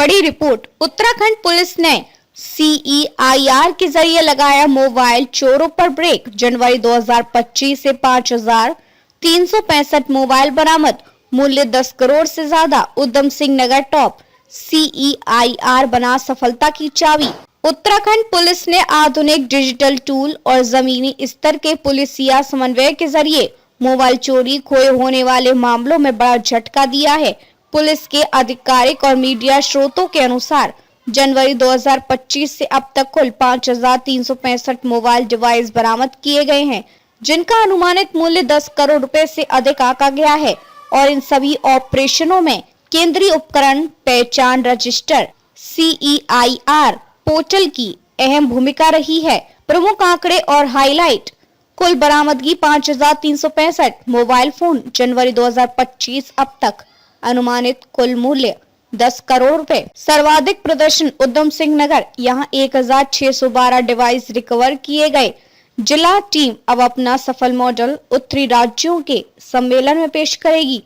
बड़ी report. Uttarakhand police ने CEIR के जरिए लगाया मोबाइल चोरों पर ब्रेक। जनवरी 2025 से 5,365 मोबाइल बरामद, मूल्य 10 करोड़ से ज्यादा। उधम सिंह नगर टॉप, CEIR बना सफलता की चाबी। उत्तराखंड पुलिस ने आधुनिक डिजिटल टूल और जमीनी स्तर के पुलिसिया समन्वय के जरिए मोबाइल चोरी, खोए होने वाले मामलों में बड़ा झटका दिया है। पुलिस के आधिकारिक और मीडिया स्रोतों के अनुसार जनवरी 2025 से अब तक कुल 5,365 मोबाइल डिवाइस बरामद किए गए हैं, जिनका अनुमानित मूल्य 10 करोड़ रुपए से अधिक आंका गया है। और इन सभी ऑपरेशनों में केंद्रीय उपकरण पहचान रजिस्टर CEIR पोर्टल की अहम भूमिका रही है। प्रमुख आंकड़े और हाईलाइट। कुल बरामदगी 5,365 मोबाइल फोन। जनवरी 2025 अब तक अनुमानित कुल मूल्य 10 करोड़ रुपए। सर्वाधिक प्रदर्शन उधम सिंह नगर, यहाँ 1,612 डिवाइस रिकवर किए गए। जिला टीम अब अपना सफल मॉडल उत्तरी राज्यों के सम्मेलन में पेश करेगी।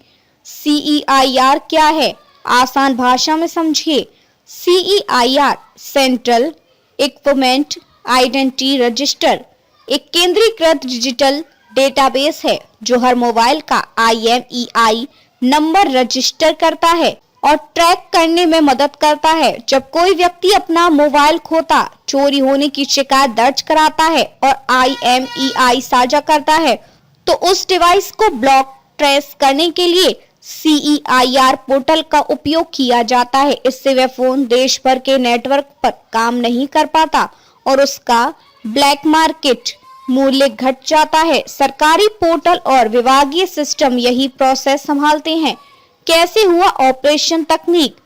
CEIR क्या है, आसान भाषा में समझिए। CEIR central equipment identity register एक केंद्रीकृत डिजिटल डेटाबेस है जो हर मोबाइल का IMEI नंबर रजिस्टर करता है और ट्रैक करने में मदद करता है। जब कोई व्यक्ति अपना मोबाइल खोता, चोरी होने की शिकायत दर्ज कराता है और IMEI साझा करता है, तो उस डिवाइस को ब्लॉक ट्रेस करने के लिए CEIR पोर्टल का उपयोग किया जाता है। इससे वह फोन देश भर के नेटवर्क पर काम नहीं कर पाता और उसका ब्लैक मार्केट मूल्य घट जाता है। सरकारी पोर्टल और विभागीय सिस्टम यही प्रोसेस संभालते हैं। कैसे हुआ ऑपरेशन? तकनीक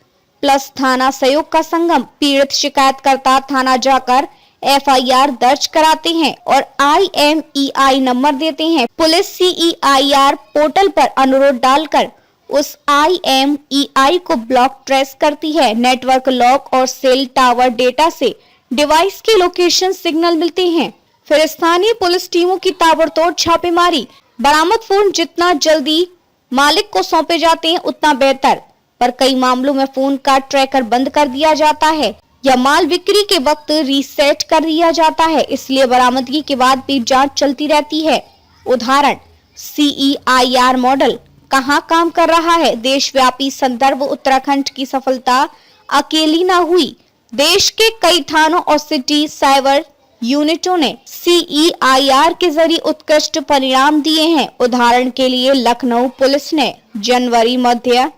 प्लस थाना सहयोग का संगम। पीड़ित शिकायतकर्ता थाना जाकर FIR दर्ज कराते हैं और IMEI नंबर देते हैं। पुलिस CEIR पोर्टल पर अनुरोध डालकर उस IMEI को ब्लॉक ट्रेस करती है। नेटवर्क लॉक और सेल टावर डेटा से डिवाइस की लोकेशन सिग्नल मिलते हैं। फिर स्थानीय पुलिस टीमों की ताबड़तोड़ छापेमारी। बरामद फोन जितना जल्दी मालिक को सौंपे जाते हैं उतना बेहतर, पर कई मामलों में फोन का ट्रैकर बंद कर दिया जाता है या माल बिक्री के वक्त रीसेट कर दिया जाता है, इसलिए बरामदगी के बाद भी जांच चलती रहती है। उदाहरण, CEIR मॉडल कहां काम कर रहा है? देशव्यापी संदर्भ। उत्तराखंड की सफलता अकेली ना हुई। देश के कई थानों और सिटी साइबर यूनिटों ने CEIR के जरिए उत्कृष्ट परिणाम दिए हैं। उदाहरण के लिए लखनऊ पुलिस ने जनवरी मध्य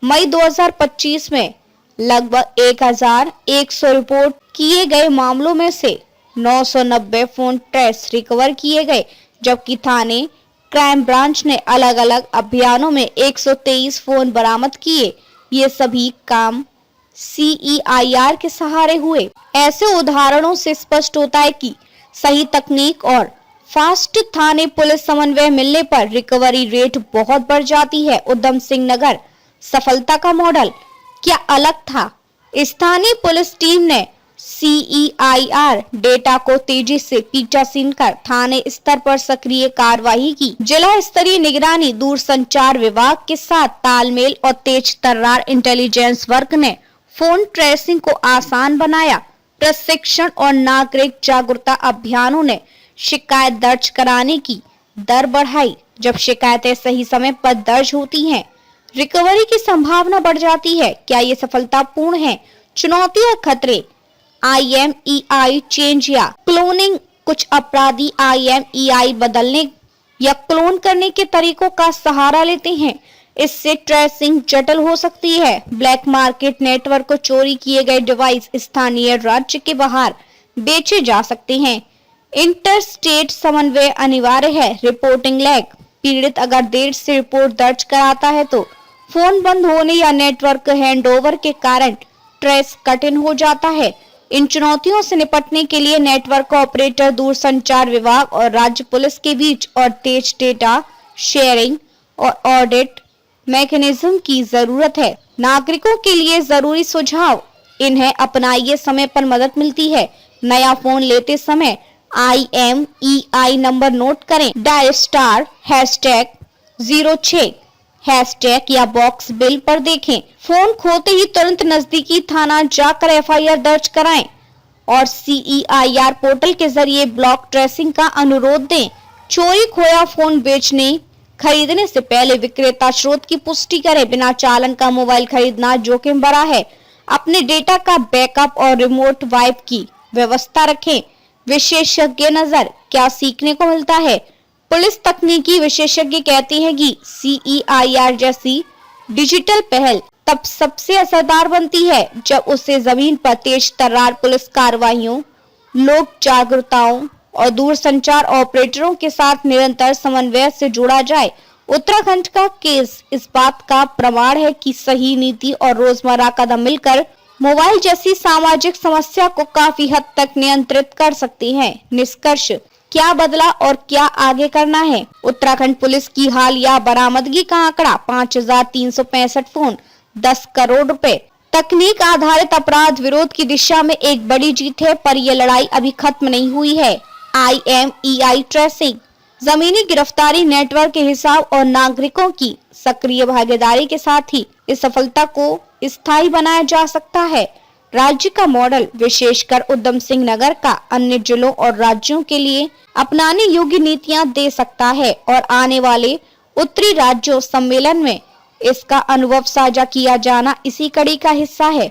मई 2025 में लगभग 1,100 रिपोर्ट किए गए मामलों में से 990 फोन ट्रेस रिकवर किए गए, जबकि थाने क्राइम ब्रांच ने अलग अलग अभियानों में 123 फोन बरामद किए। ये सभी काम CEIR के सहारे हुए। ऐसे उदाहरणों से स्पष्ट होता है कि सही तकनीक और फास्ट थाने पुलिस समन्वय मिलने पर रिकवरी रेट बहुत बढ़ जाती है। उधम सिंह नगर सफलता का मॉडल क्या अलग था? स्थानीय पुलिस टीम ने CEIR डेटा को तेजी से पीछासीन कर थाने स्तर पर सक्रिय कार्रवाई की। जिला स्तरीय निगरानी, दूरसंचार विभाग के साथ तालमेल और तेज तर्रार इंटेलिजेंस वर्क ने फोन ट्रेसिंग को आसान बनाया। प्रशिक्षण और नागरिक जागरूकता अभियानों ने शिकायत दर्ज कराने की दर बढ़ाई। जब शिकायतें सही समय पर दर्ज होती हैं, रिकवरी की संभावना बढ़ जाती है। क्या ये सफलतापूर्ण है? चुनौती और खतरे। IMEI चेंज या क्लोनिंग। कुछ अपराधी IMEI बदलने या क्लोन करने के तरीकों का सहारा लेते हैं। इससे ट्रेसिंग जटिल हो सकती है। ब्लैक मार्केट नेटवर्क को चोरी किए गए डिवाइस स्थानीय राज्य के बाहर बेचे जा सकते हैं। इंटरस्टेट समन्वय अनिवार्य है। Reporting lag. पीड़ित अगर देर से रिपोर्ट दर्ज कराता है तो फोन बंद होने या नेटवर्क हैंडओवर के कारण ट्रेस कठिन हो जाता है। इन चुनौतियों से निपटने के लिए नेटवर्क ऑपरेटर, दूरसंचार विभाग और राज्य पुलिस के बीच और तेज डेटा शेयरिंग और ऑडिट मैकेनिज्म की जरूरत है। नागरिकों के लिए जरूरी सुझाव। इन्हें अपनाइए, समय पर मदद मिलती है। नया फोन लेते समय IMEI नंबर नोट करें। डायल *#06 हैशटैग या बॉक्स बिल पर देखें। फोन खोते ही तुरंत नजदीकी थाना जाकर एफआईआर दर्ज कराएं और CEIR पोर्टल के जरिए ब्लॉक ट्रेसिंग का अनुरोध दें। चोरी खोया फोन बेचने खरीदने से पहले विक्रेता स्रोत की पुष्टि करें। बिना चालान का मोबाइल खरीदना जोखिम भरा है। अपने डेटा का बैकअप और रिमोट वाइप की व्यवस्था रखें। विशेषज्ञ नजर, क्या सीखने को मिलता है? पुलिस तकनीकी विशेषज्ञ कहती है कि CEIR जैसी डिजिटल पहल तब सबसे असरदार बनती है जब उसे जमीन पर तेज तर्रार पुलिस कार्रवाइयों, लोक जागरूकताओं और दूरसंचार ऑपरेटरों के साथ निरंतर समन्वय से जोड़ा जाए। उत्तराखंड का केस इस बात का प्रमाण है कि सही नीति और रोजमर्रा कदम मिलकर मोबाइल जैसी सामाजिक समस्या को काफी हद तक नियंत्रित कर सकती हैं। निष्कर्ष, क्या बदला और क्या आगे करना है? उत्तराखंड पुलिस की हालिया बरामदगी का आंकड़ा 5365 फोन, 10 करोड़ रुपए। तकनीक आधारित अपराध विरोध की दिशा में एक बड़ी जीत है, पर यह लड़ाई अभी खत्म नहीं हुई है। IMEI ट्रेसिंग, जमीनी गिरफ्तारी नेटवर्क के हिसाब और नागरिकों की सक्रिय भागीदारी के साथ ही इस सफलता को स्थायी बनाया जा सकता है। राज्य का मॉडल विशेषकर उधम सिंह नगर का अन्य जिलों और राज्यों के लिए अपनाने योग्य नीतियां दे सकता है और आने वाले उत्तरी राज्यों सम्मेलन में इसका अनुभव साझा किया जाना इसी कड़ी का हिस्सा है।